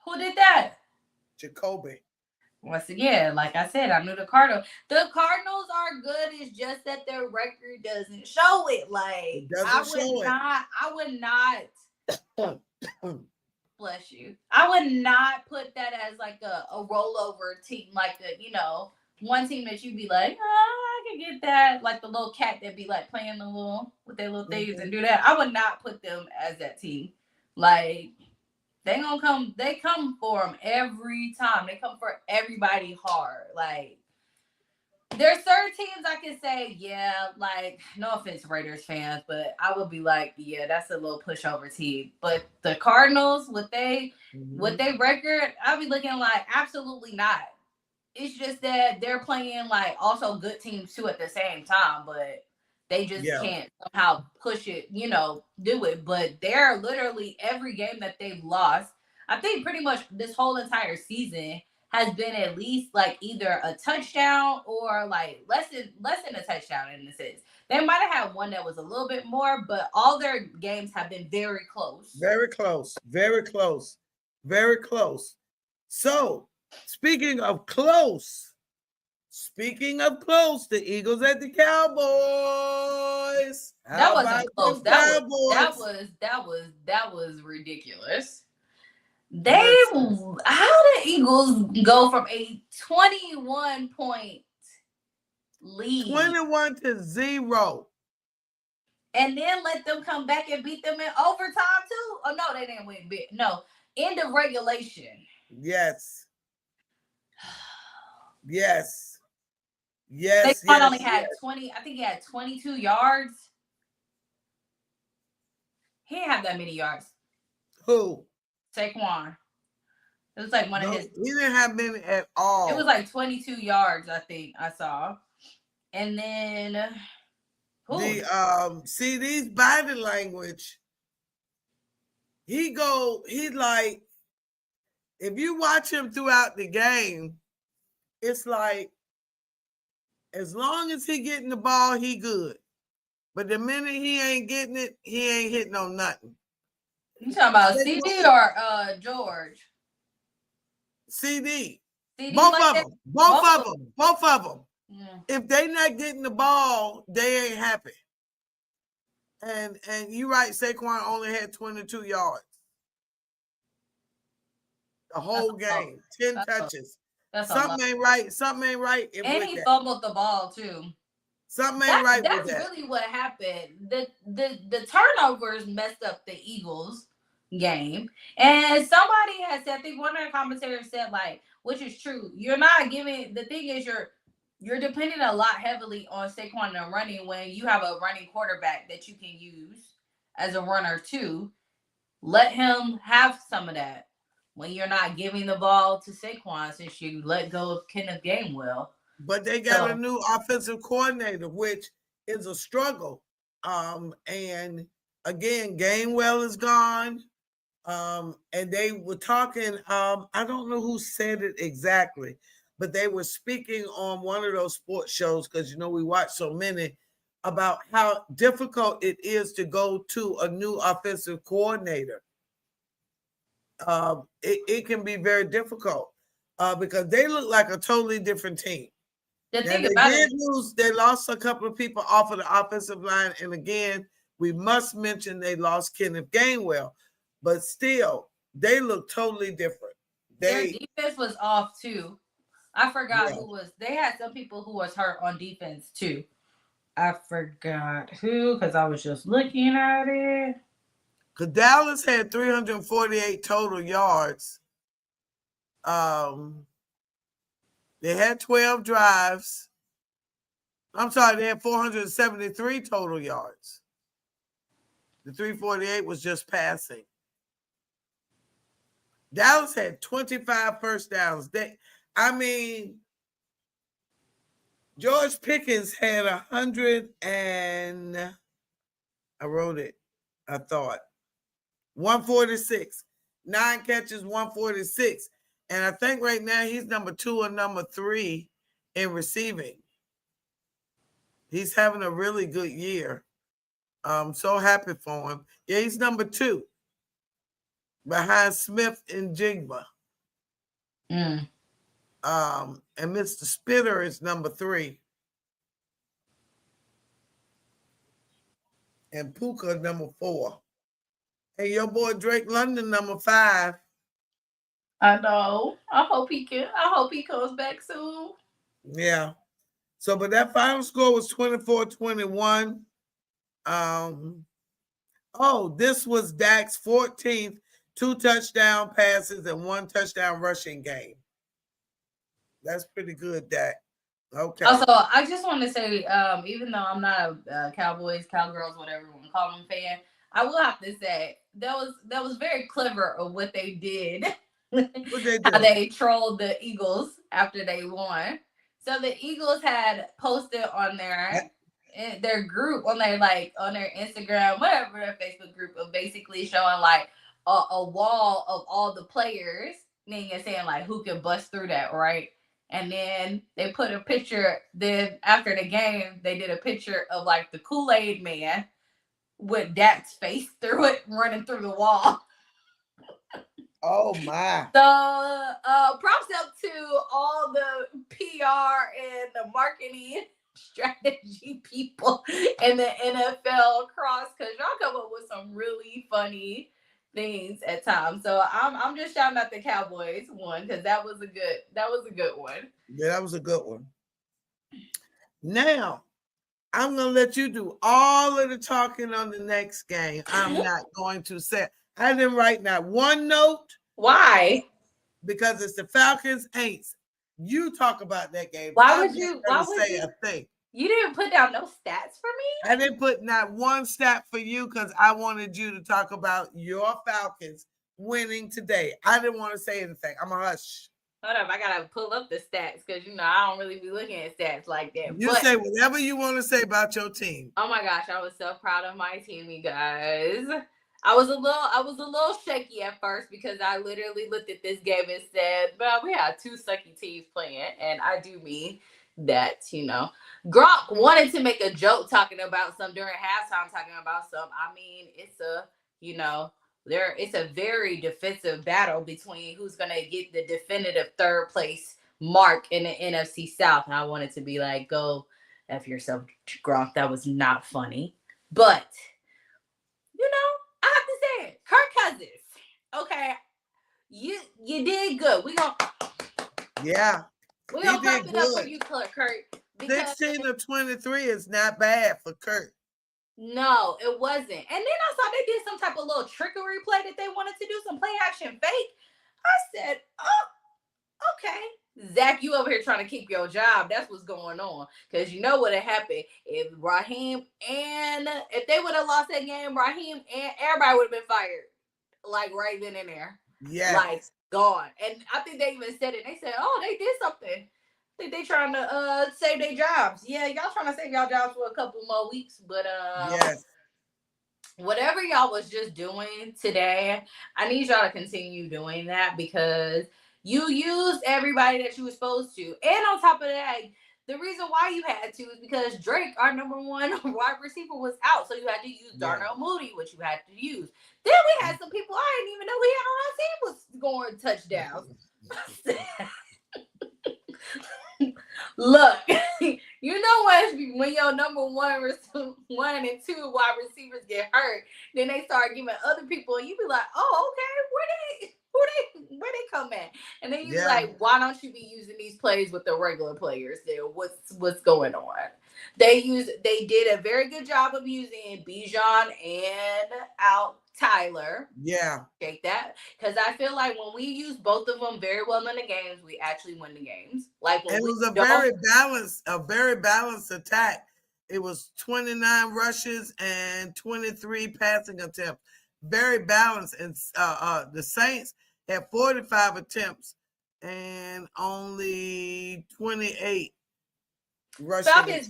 Who did that? Jacoby. Once again, like I said, I knew the Cardinals. The Cardinals are good. It's just that their record doesn't show it. Like I would not. Bless you. I would not put that as like a rollover team, like one team that you'd be like, I can get that. Like the little cat that be like playing with their little things and do that. I would not put them as that team. Like they come for them every time. They come for everybody hard. Like there's certain teams I can say, like no offense Raiders fans, but I would be like, that's a little pushover team. But the Cardinals, with they record, I'll be looking like absolutely not. It's just that they're playing like also good teams too at the same time, but they just can't somehow push it, do it. But they're literally every game that they've lost, I think pretty much this whole entire season has been at least like either a touchdown or like less than a touchdown in a sense. They might have had one that was a little bit more, but all their games have been very close. Very close. Very close. Very close. So, speaking of close, the Eagles at the Cowboys. That wasn't close. That was ridiculous. How did Eagles go from a 21-point lead 21-0 and then let them come back and beat them in overtime too? Oh no, they didn't win. No, end of regulation. Yes. They only had 20. I think he had 22 yards. He didn't have that many yards. Who? Saquon. It was like one of his. He didn't have many at all. It was like 22 yards, I think I saw. And then see these body language. He's like, if you watch him throughout the game, it's like as long as he getting the ball, he good. But the minute he ain't getting it, he ain't hitting on nothing. You talking about CD or George? CD. CD Both like of that? them. Both of them. Yeah. If they not getting the ball, they ain't happy. And you right, Saquon only had 22 yards. The whole game. 10 touches. Something ain't right. Something ain't right. And he fumbled the ball too. Something ain't right with that. That's really what happened. The turnovers messed up the Eagles game. And somebody has said, I think one of the commentators said, like, which is true, you're not giving, the thing is you're depending a lot heavily on Saquon and running when you have a running quarterback that you can use as a runner too. Let him have some of that when you're not giving the ball to Saquon since you let go of Kenneth Gainwell. But they got a new offensive coordinator, which is a struggle. And again, Gainwell is gone. And they were talking, I don't know who said it exactly, but they were speaking on one of those sports shows, because we watch so many, about how difficult it is to go to a new offensive coordinator. It can be very difficult because they look like a totally different team. They lost a couple of people off of the offensive line. And again, we must mention they lost Kenneth Gainwell, but still, they look totally different. Their defense was off too. I forgot who was. They had some people who was hurt on defense too. I forgot who, because I was just looking at it. Because Dallas had 348 total yards. They had 12 drives. I'm sorry, they had 473 total yards. The 348 was just passing. Dallas had 25 first downs. George Pickens had 100 and I wrote it. I thought 146, 9 catches, 146. And I think right now he's number 2 or number 3 in receiving. He's having a really good year. I'm so happy for him. Yeah, he's number 2 behind Smith and Jigba. And Mr. Spitter is number 3. And Puka number 4. And your boy Drake London number 5. I know. I hope he comes back soon. Yeah. So, but that final score was 24-21. This was Dak's 14th 2 touchdown passes and 1 touchdown rushing game. That's pretty good, Dak. Okay. Also, I just want to say, even though I'm not a Cowboys, Cowgirls, whatever you want to call them fan, I will have to say that was very clever of what they did. How they trolled the Eagles after they won. So the Eagles had posted on their group, on their Instagram, whatever, their Facebook group, of basically showing like a wall of all the players, meaning saying like who can bust through that, right? And then they put a picture. Then after the game, they did a picture of like the Kool-Aid man with Dak's face through it, running through the wall. Oh my. So props up to all the PR and the marketing strategy people in the NFL cross, because y'all come up with some really funny things at times. So I'm just shouting out the Cowboys one, because that was a good one. Yeah, that was a good one. Now I'm gonna let you do all of the talking on the next game. I'm not going to say. I didn't write not one note. Why? Because it's the Falcons Aints. You talk about that game. Why would you say a thing? You didn't put down no stats for me? I didn't put not one stat for you because I wanted you to talk about your Falcons winning today. I didn't want to say anything. I'm a hush. Hold up, I gotta pull up the stats because I don't really be looking at stats like that. You say whatever you want to say about your team. Oh my gosh, I was so proud of my team, you guys. I was a little shaky at first because I literally looked at this game and said, "Well, we had 2 sucky teams playing," and I do mean that, Gronk wanted to make a joke talking about some during halftime, talking about some. I mean, it's a very defensive battle between who's gonna get the definitive third place mark in the NFC South. And I wanted to be like, go F yourself, Gronk. That was not funny. But I have to say it. Kirk Cousins. Okay. You did good. We're gonna pop it up for you, Kurt. 16 to 23 is not bad for Kurt. No, it wasn't. And then I saw they did some type of little trickery play that they wanted to do, some play action fake. I said, oh, okay. Zach, you over here trying to keep your job. That's what's going on. Because you know what had happened if they would have lost that game, Raheem and everybody would have been fired. Like right then and there. Yeah. Like gone. And I think they even said it. They said, oh, they did something. I think they trying to save their jobs. Yeah, y'all trying to save y'all jobs for a couple more weeks. But yes. Whatever y'all was just doing today, I need y'all to continue doing that because you used everybody that you were supposed to. And on top of that, the reason why you had to is because Drake, our number one wide receiver, was out. So you had to use Darnell Mooney, which you had to use. Then we had some people I didn't even know we had on our team was scoring touchdowns. Look, you know when your number one and two wide receivers get hurt, then they start giving other people, and you be like, oh, okay, where they come at? And then you be like, why don't you be using these plays with the regular players? There, what's going on? They did a very good job of using Bijan and out Tyler. Yeah. Take that. Because I feel like when we use both of them very well in the games, we actually win the games. Like when it was a very balanced attack. It was 29 rushes and 23 passing attempts. Very balanced. And the Saints had 45 attempts and only 28 rushing. Falcons.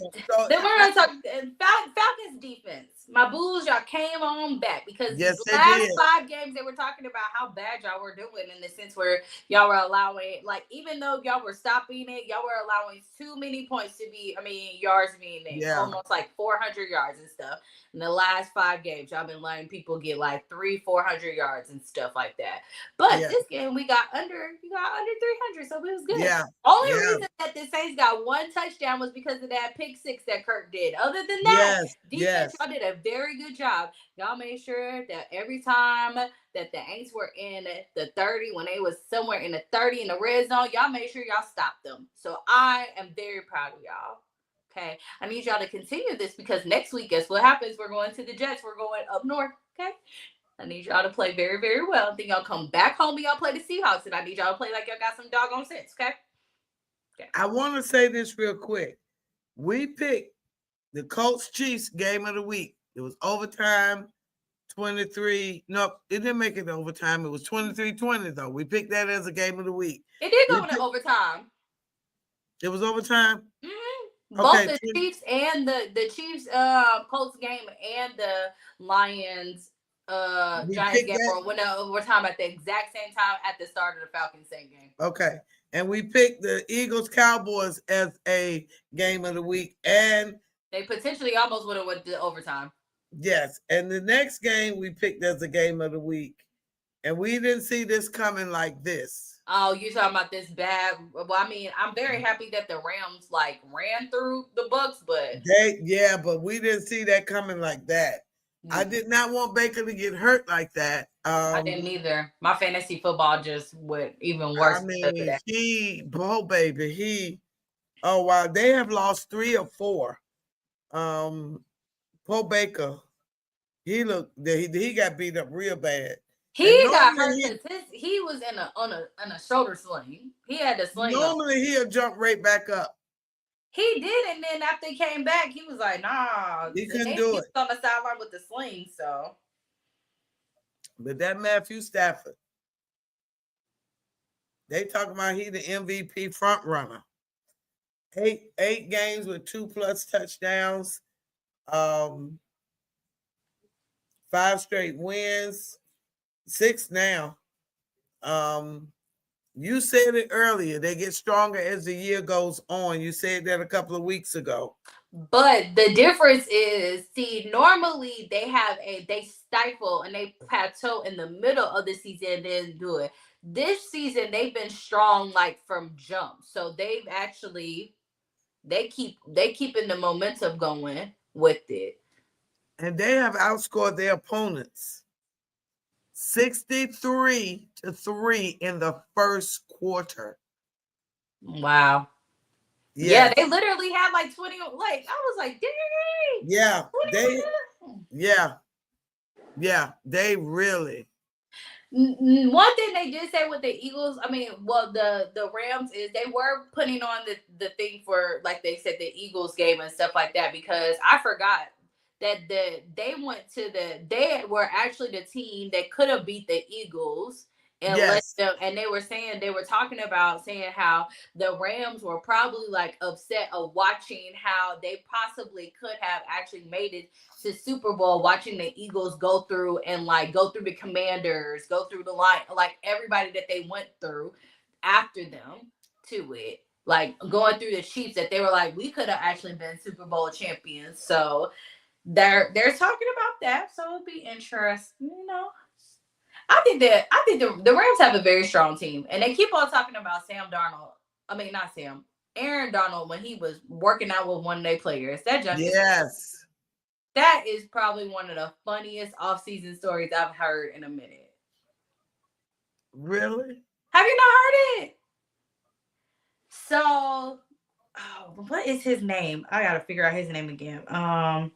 Then we're gonna talk Falcons defense. My Bulls, y'all came on back because the last 5 games they were talking about how bad y'all were doing in the sense where y'all were allowing, like, even though y'all were stopping it, y'all were allowing too many points yards being there, almost like 400 yards and stuff. In the last 5 games, y'all been letting people get like 300-400 yards and stuff like that. But this game we got under 300, so it was good. Yeah. Only reason that the Saints got 1 touchdown was because of that pick 6 that Kirk did. Other than that, defense, y'all did a very good job. Y'all made sure that every time that the Aints were in the 30, when they was somewhere in the 30 in the red zone, y'all made sure y'all stopped them. So I am very proud of y'all. Okay. I need y'all to continue this because next week, guess what happens? We're going to the Jets. We're going up north. Okay. I need y'all to play very, very well. Then y'all come back home and y'all play the Seahawks. And I need y'all to play like y'all got some doggone sense. Okay. I want to say this real quick. We picked the Colts Chiefs game of the week. It was overtime, 23. No, it didn't make it overtime. It was 23-20, though. We picked that as a game of the week. It did go into overtime. It was overtime? Mm-hmm. Okay. Both the Chiefs and the Chiefs Colts game and the Lions Giants game went into overtime at the exact same time at the start of the Falcons game. Okay. And we picked the Eagles Cowboys as a game of the week. And they potentially almost would have went to overtime. Yes. And the next game we picked as a game of the week. And we didn't see this coming like this. Oh, you're talking about this bad. Well, I mean, I'm very happy that the Rams ran through the Bucks, but but we didn't see that coming like that. Mm-hmm. I did not want Baker to get hurt like that. I didn't either. My fantasy football just went even worse. I mean, they have lost 3 or 4. Poor Baker, he got beat up real bad. He got hurt because he was on a shoulder sling. He had to sling. Normally he'll jump right back up. He did, and then after he came back, he was like, "Nah." He couldn't do it. On the sideline with the sling, so. But that Matthew Stafford, they talking about he the MVP front runner. 8 games with 2+ touchdowns. 5 straight wins. 6 now. You said it earlier. They get stronger as the year goes on. You said that a couple of weeks ago. But the difference is, see, normally they stifle and they plateau in the middle of the season and then do it. This season they've been strong like from jump. So they've actually they keeping the momentum going with it. And they have outscored their opponents 63-3 in the first quarter. Wow. Yes. Yeah, they literally had like 20. Like I was like, dang. Yeah, they really. One thing they did say with the Eagles, the Rams, is they were putting on the thing for, like they said, the Eagles game and stuff like that, because I forgot that they were actually the team that could have beat the Eagles. And yes. They were talking about how the Rams were probably like upset of watching how they possibly could have actually made it to Super Bowl, watching the Eagles go through the Commanders, go through the line, like everybody that they went through after them to it, like going through the Chiefs, that they were like, we could have actually been Super Bowl champions. So they're talking about that. So it'll be interesting, I think the Rams have a very strong team, and they keep on talking about Aaron Donald, when he was working out with one of their players. That is probably one of the funniest off-season stories I've heard in a minute. Really? Have you not heard it? So, what is his name? I gotta figure out his name again. I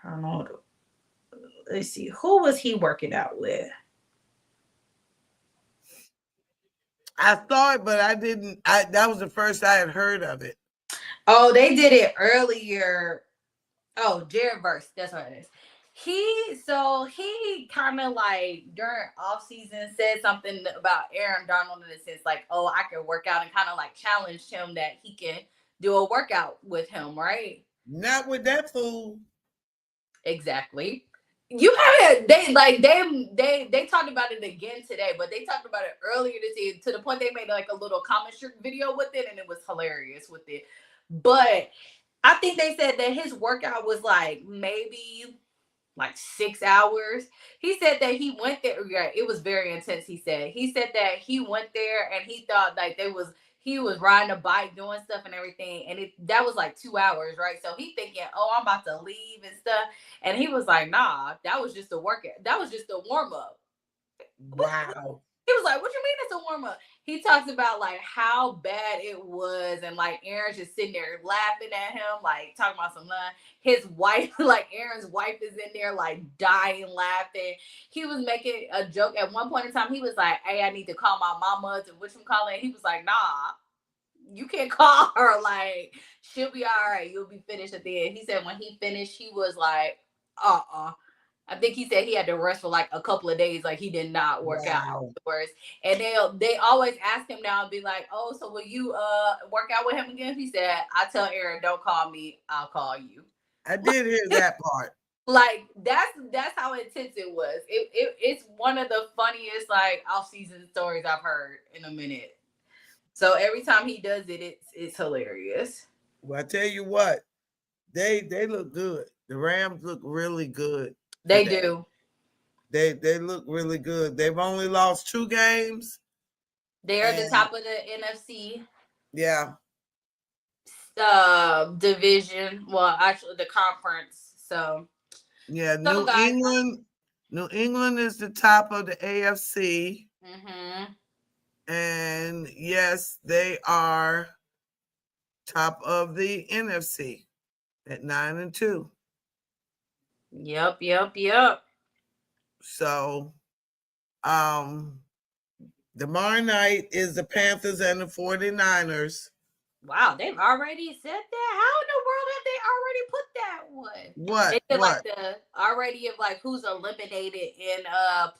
don't know. Let's see. Who was he working out with? I saw it, but I didn't. That was the first I had heard of it. Oh, they did it earlier. Oh, Jared Verse. That's what it is. He kind of like during off season said something about Aaron Donald in the sense like, oh, I can work out, and kind of like challenged him that he can do a workout with him, right? Not with that fool. Exactly. You haven't. They talked about it again today, but they talked about it earlier this year to the point they made like a little comment strip video with it, and it was hilarious with it. But I think they said that his workout was like maybe like 6 hours. He said that he went there. Yeah, it was very intense. He said that he went there and he thought like he was riding a bike, doing stuff and everything. And that was like 2 hours, right? So he thinking, oh, I'm about to leave and stuff. And he was like, nah, that was just a workout. That was just a warm up. Wow. He was like, what you mean it's a warm up? He talks about like how bad it was, and like Aaron's just sitting there laughing at him, like talking about some line. His wife, like Aaron's wife, is in there like dying laughing. He was making a joke at one point in time. He was like, hey, I need to call my mama to which one call it. He was like, nah, you can't call her. Like, she'll be all right. You'll be finished at the end. He said when he finished, he was like, I think he said he had to rest for like a couple of days. Like he did not work out afterwards. And they always ask him now and be like, oh, so will you work out with him again? He said, I tell Aaron, don't call me, I'll call you. I did hear that part. Like that's how intense it was. It's one of the funniest like off-season stories I've heard in a minute. So every time he does it, it's hilarious. Well, I tell you what, they look good. The Rams look really good. They do. They look really good. They've only lost 2 games. They're at the top of the NFC. Yeah. Division. Well, actually, the conference. So. Yeah, New England is the top of the AFC. Mm-hmm. And yes, they are top of the NFC at 9-2. Yep. So, tomorrow night is the Panthers and the 49ers. Wow, they've already said that? How in the world have they already put that one? What? They said like the already of like who's eliminated in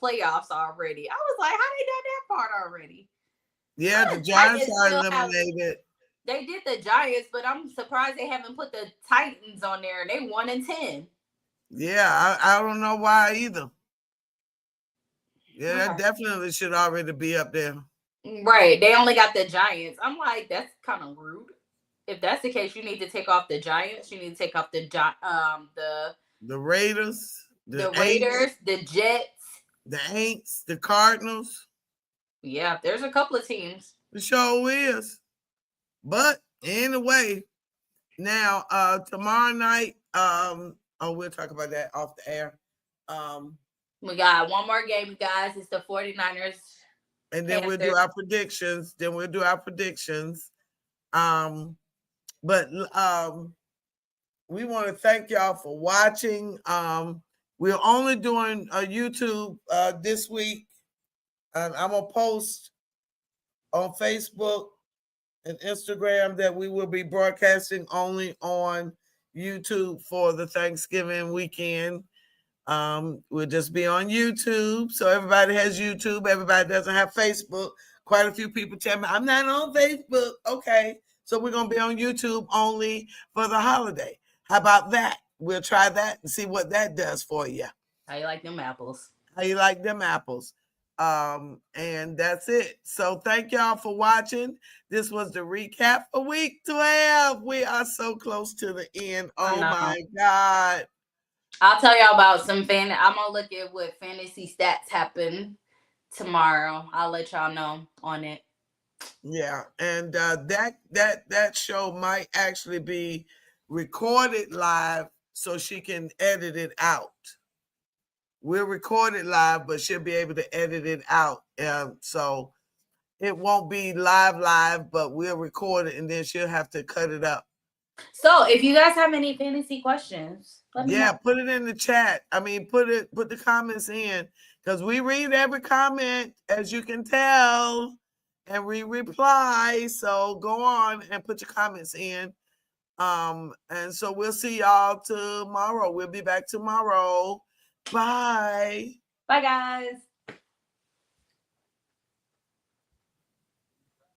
playoffs already. I was like, how they done that part already? Yeah, the Giants are eliminated. They did the Giants, but I'm surprised they haven't put the Titans on there. They 1-10. Yeah, I don't know why either. Yeah, that definitely should already be up there. Right. They only got the Giants. I'm like, that's kind of rude. If that's the case, you need to take off the Giants. You need to take off the Raiders, the the Raiders, Aints, the Jets. the Aints, the Cardinals. Yeah, there's a couple of teams. The show is. But anyway, now tomorrow night, we'll talk about that off the air. We got one more game, guys. It's the 49ers. And then we'll do our predictions. But we want to thank y'all for watching. We're only doing a YouTube this week. And I'm going to post on Facebook and Instagram that we will be broadcasting only on YouTube for the Thanksgiving weekend. We'll just be on YouTube. So everybody has YouTube. Everybody doesn't have Facebook. Quite a few people tell me, I'm not on Facebook. Okay. So we're going to be on YouTube only for the holiday. How about that? We'll try that and see what that does for you. How you like them apples? And that's it. So thank y'all for watching. This was the recap for week 12. We are so close to the end. Oh my God. I'll tell y'all about some I'm gonna look at what fantasy stats happen tomorrow. I'll let y'all know on it. Yeah, and that show might actually be recorded live so she can edit it out. We'll record it live, but she'll be able to edit it out. So it won't be live, but we'll record it and then she'll have to cut it up. So if you guys have any fantasy questions, let me know. Put it in the chat. I mean, put the comments in because we read every comment, as you can tell, and we reply. So go on and put your comments in. And so we'll see y'all tomorrow. We'll be back tomorrow. Bye. Bye, guys.